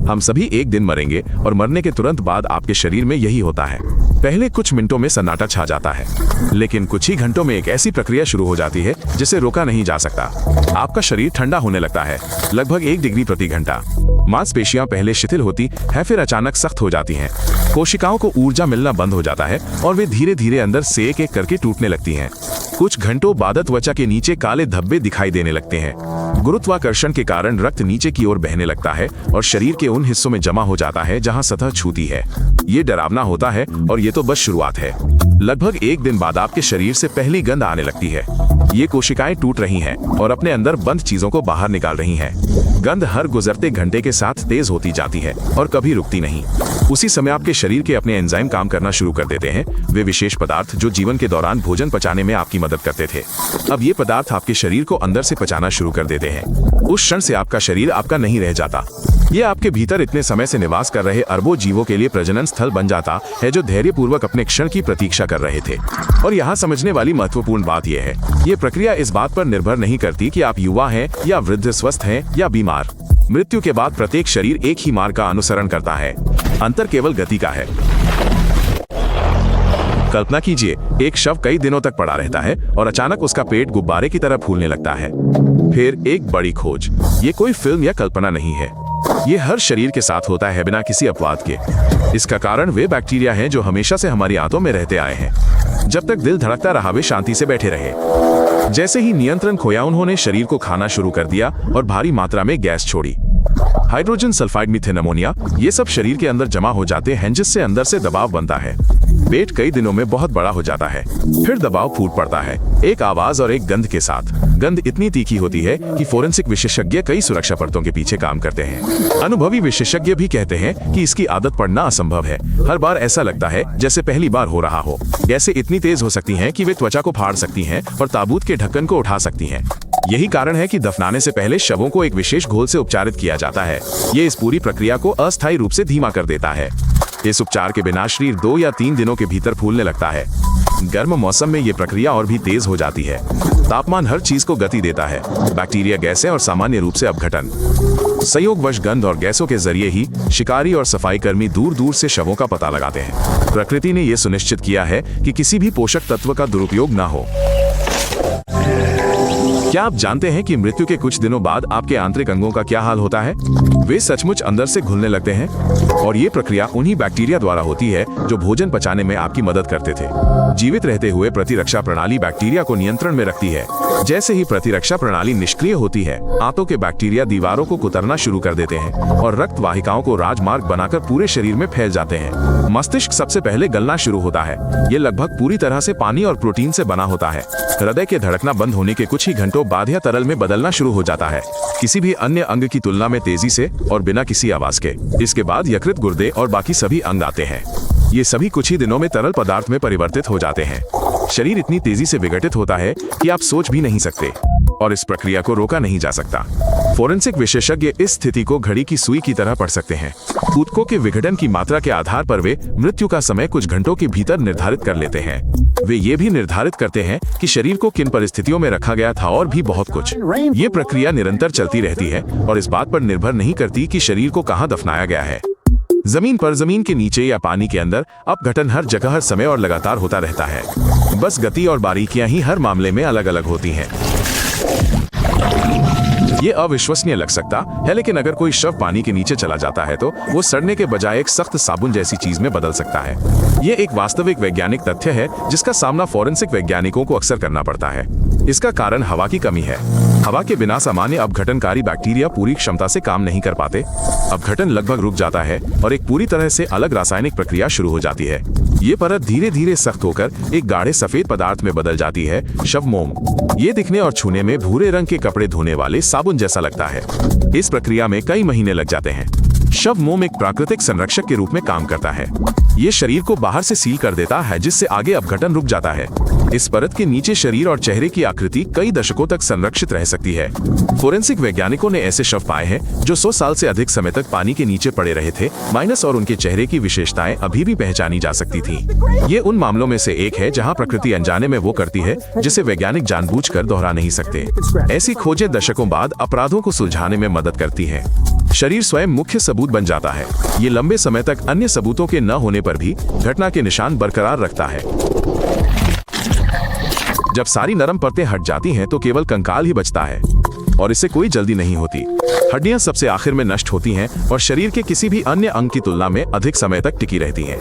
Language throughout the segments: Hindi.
हम सभी एक दिन मरेंगे और मरने के तुरंत बाद आपके शरीर में यही होता है। पहले कुछ मिनटों में सन्नाटा छा जाता है, लेकिन कुछ ही घंटों में एक ऐसी प्रक्रिया शुरू हो जाती है जिसे रोका नहीं जा सकता। आपका शरीर ठंडा होने लगता है, लगभग 1 डिग्री प्रति घंटा। मांसपेशियां पहले शिथिल होती है, फिर अचानक सख्त हो जाती हैं। कोशिकाओं को ऊर्जा मिलना बंद हो जाता है और वे धीरे धीरे अंदर से एक एक करके टूटने लगती हैं। कुछ घंटों बाद त्वचा के नीचे काले धब्बे दिखाई देने लगते हैं। गुरुत्वाकर्षण के कारण रक्त नीचे की ओर बहने लगता है और शरीर के उन हिस्सों में जमा हो जाता है जहां सतह छूती है। ये डरावना होता है और ये तो बस शुरुआत है। लगभग 1 दिन बाद आपके शरीर से पहली गंध आने लगती है। ये कोशिकाएं टूट रही हैं और अपने अंदर बंद चीजों को बाहर निकाल रही हैं। गंध हर गुजरते घंटे के साथ तेज होती जाती है और कभी रुकती नहीं। उसी समय आपके शरीर के अपने एंजाइम काम करना शुरू कर देते हैं, वे विशेष पदार्थ जो जीवन के दौरान भोजन पचाने में आपकी मदद करते थे। अब ये पदार्थ आपके शरीर को अंदर से पचाना शुरू कर देते हैं। उस क्षण से आपका शरीर आपका नहीं रह जाता। ये आपके भीतर इतने समय से निवास कर रहे अरबों जीवों के लिए प्रजनन स्थल बन जाता है, जो धैर्यपूर्वक अपने क्षण की प्रतीक्षा कर रहे थे। और यहाँ समझने वाली महत्वपूर्ण बात यह है, ये प्रक्रिया इस बात पर निर्भर नहीं करती कि आप युवा हैं या वृद्ध, स्वस्थ हैं या बीमार। मृत्यु के बाद प्रत्येक शरीर एक ही मार्ग का अनुसरण करता है, अंतर केवल गति का है। कल्पना कीजिए, एक शव कई दिनों तक पड़ा रहता है और अचानक उसका पेट गुब्बारे की तरह फूलने लगता है। फिर एक बड़ी खोज। ये कोई फिल्म या कल्पना नहीं है, ये हर शरीर के साथ होता है बिना किसी अपवाद के। इसका कारण वे बैक्टीरिया हैं जो हमेशा से हमारी आंतों में रहते आए हैं। जब तक दिल धड़कता रहा वे शांति से बैठे रहे। जैसे ही नियंत्रण खोया, उन्होंने शरीर को खाना शुरू कर दिया और भारी मात्रा में गैस छोड़ी। हाइड्रोजन सल्फाइड, मीथेन, अमोनिया, ये सब शरीर के अंदर जमा हो जाते हैं, जिससे अंदर से दबाव बनता है। पेट कई दिनों में बहुत बड़ा हो जाता है, फिर दबाव फूट पड़ता है, एक आवाज और एक गंध के साथ। गंध इतनी तीखी होती है कि फोरेंसिक विशेषज्ञ कई सुरक्षा परतों के पीछे काम करते हैं। अनुभवी विशेषज्ञ भी कहते हैं कि इसकी आदत पड़ना असंभव है। हर बार ऐसा लगता है जैसे पहली बार हो रहा हो। गैसें इतनी तेज हो सकती हैं कि वे त्वचा को फाड़ सकती हैं और ताबूत के ढक्कन को उठा सकती हैं। यही कारण है कि दफनाने से पहले शवों को एक विशेष घोल से उपचारित किया जाता है। ये इस पूरी प्रक्रिया को अस्थायी रूप से धीमा कर देता है। इस उपचार के बिना शरीर 2 या 3 दिनों के भीतर फूलने लगता है। गर्म मौसम में ये प्रक्रिया और भी तेज हो जाती है। तापमान हर चीज को गति देता है, बैक्टीरिया, गैसें और सामान्य रूप से अपघटन। संयोगवश गंध और गैसों के जरिए ही शिकारी और सफाई कर्मी दूर दूर से शवों का पता लगाते हैं। प्रकृति ने यह सुनिश्चित किया है कि किसी भी पोषक तत्व का दुरुपयोग न हो। क्या आप जानते हैं कि मृत्यु के कुछ दिनों बाद आपके आंतरिक अंगों का क्या हाल होता है? वे सचमुच अंदर से घुलने लगते हैं और ये प्रक्रिया उन्हीं बैक्टीरिया द्वारा होती है जो भोजन पचाने में आपकी मदद करते थे। जीवित रहते हुए प्रतिरक्षा प्रणाली बैक्टीरिया को नियंत्रण में रखती है। जैसे ही प्रतिरक्षा प्रणाली निष्क्रिय होती है, आंतों के बैक्टीरिया दीवारों को कुतरना शुरू कर देते हैं और रक्त वाहिकाओं को राजमार्ग बनाकर पूरे शरीर में फैल जाते हैं। मस्तिष्क सबसे पहले गलना शुरू होता है। ये लगभग पूरी तरह से पानी और प्रोटीन से बना होता है। हृदय के धड़कना बंद होने के कुछ ही घंटों बाद यह तरल में बदलना शुरू हो जाता है, किसी भी अन्य अंग की तुलना में तेजी से और बिना किसी आवाज के। इसके बाद यकृत, गुर्दे और बाकी सभी अंग आते हैं। ये सभी कुछ ही दिनों में तरल पदार्थ में परिवर्तित हो जाते हैं। शरीर इतनी तेजी से विघटित होता है कि आप सोच भी नहीं सकते और इस प्रक्रिया को रोका नहीं जा सकता। फोरेंसिक विशेषज्ञ इस स्थिति को घड़ी की सुई की तरह पढ़ सकते हैं। ऊतकों के विघटन की मात्रा के आधार पर वे मृत्यु का समय कुछ घंटों के भीतर निर्धारित कर लेते हैं। वे ये भी निर्धारित करते हैं कि शरीर को किन परिस्थितियों में रखा गया था और भी बहुत कुछ। ये प्रक्रिया निरंतर चलती रहती है और इस बात पर निर्भर नहीं करती कि शरीर को कहाँ दफनाया गया है। जमीन पर, जमीन के नीचे या पानी के अंदर अपघटन हर जगह, हर समय और लगातार होता रहता है। बस गति और बारीकियां ही हर मामले में अलग अलग होती हैं। ये अविश्वसनीय लग सकता है, लेकिन अगर कोई शव पानी के नीचे चला जाता है तो वो सड़ने के बजाय एक सख्त साबुन जैसी चीज में बदल सकता है। ये एक वास्तविक वैज्ञानिक तथ्य है जिसका सामना फोरेंसिक वैज्ञानिकों को अक्सर करना पड़ता है। इसका कारण हवा की कमी है। हवा के बिना सामान्य अपघटनकारी बैक्टीरिया पूरी क्षमता से काम नहीं कर पाते। अपघटन लगभग रुक जाता है और एक पूरी तरह से अलग रासायनिक प्रक्रिया शुरू हो जाती है। ये परत धीरे धीरे सख्त होकर एक गाढ़े सफेद पदार्थ में बदल जाती है, शव मोम। ये दिखने और छूने में भूरे रंग के कपड़े धोने वाले साबुन जैसा लगता है। इस प्रक्रिया में कई महीने लग जाते हैं। शव मोम एक प्राकृतिक संरक्षक के रूप में काम करता है। ये शरीर को बाहर से सील कर देता है, जिससे आगे अपघटन रुक जाता है। इस परत के नीचे शरीर और चेहरे की आकृति कई दशकों तक संरक्षित रह सकती है। फोरेंसिक वैज्ञानिकों ने ऐसे शव पाए हैं जो 100 साल से अधिक समय तक पानी के नीचे पड़े रहे थे, माइनस और उनके चेहरे की विशेषताएं अभी भी पहचानी जा सकती थी। ये उन मामलों में से एक है जहां प्रकृति अनजाने में वो करती है जिसे वैज्ञानिक जानबूझकर दोहरा नहीं सकते। ऐसी खोजें दशकों बाद अपराधों को सुलझाने में मदद करती हैं। शरीर स्वयं मुख्य सबूत बन जाता है। ये लंबे समय तक अन्य सबूतों के न होने पर भी घटना के निशान बरकरार रखता है। जब सारी नरम परतें हट जाती हैं तो केवल कंकाल ही बचता है और इससे कोई जल्दी नहीं होती। हड्डियां सबसे आखिर में नष्ट होती हैं और शरीर के किसी भी अन्य अंग की तुलना में अधिक समय तक टिकी रहती हैं।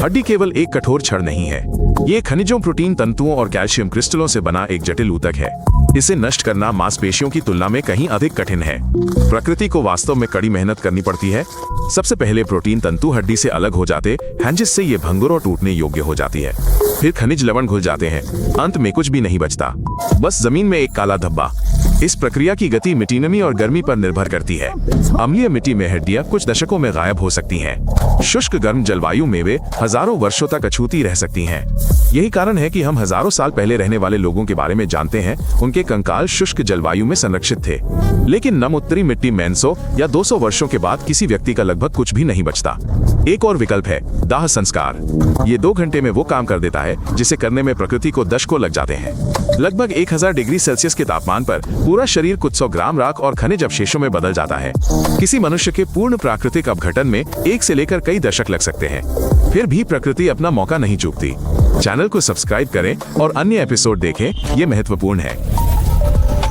हड्डी केवल एक कठोर छड़ नहीं है, ये खनिजों, प्रोटीन तंतुओं और कैल्शियम क्रिस्टलों से बना एक जटिल ऊतक है। इसे नष्ट करना मांसपेशियों की तुलना में कहीं अधिक कठिन है। प्रकृति को वास्तव में कड़ी मेहनत करनी पड़ती है। सबसे पहले प्रोटीन तंतु हड्डी से अलग हो जाते हैं, जिससे ये भंगुर और टूटने योग्य हो जाती है। फिर खनिज लवण घुल जाते हैं, अंत में कुछ भी नहीं बचता, बस जमीन में एक काला धब्बा। इस प्रक्रिया की गति मिट्टी, नमी और गर्मी पर निर्भर करती है। अम्लीय मिट्टी में हड्डियां कुछ दशकों में गायब हो सकती हैं। शुष्क गर्म जलवायु में वे हजारों वर्षों तक अछूती रह सकती हैं। यही कारण है कि हम हजारों साल पहले रहने वाले लोगों के बारे में जानते हैं। उनके कंकाल शुष्क जलवायु में संरक्षित थे, लेकिन नम उत्तरी मिट्टी में 100 या 200 वर्षों के बाद किसी व्यक्ति का लगभग कुछ भी नहीं बचता। एक और विकल्प है दाह संस्कार। ये 2 घंटे में वो काम कर देता है जिसे करने में प्रकृति को दशकों लग जाते हैं। लगभग 1000 डिग्री सेल्सियस के तापमान पर पूरा शरीर कुछ 100 ग्राम राख और खनिज अवशेषों में बदल जाता है। किसी मनुष्य के पूर्ण प्राकृतिक अपघटन में 1 से लेकर कई दशक लग सकते हैं। फिर भी प्रकृति अपना मौका नहीं चूकती। चैनल को सब्सक्राइब करें और अन्य एपिसोड देखें, ये महत्वपूर्ण है।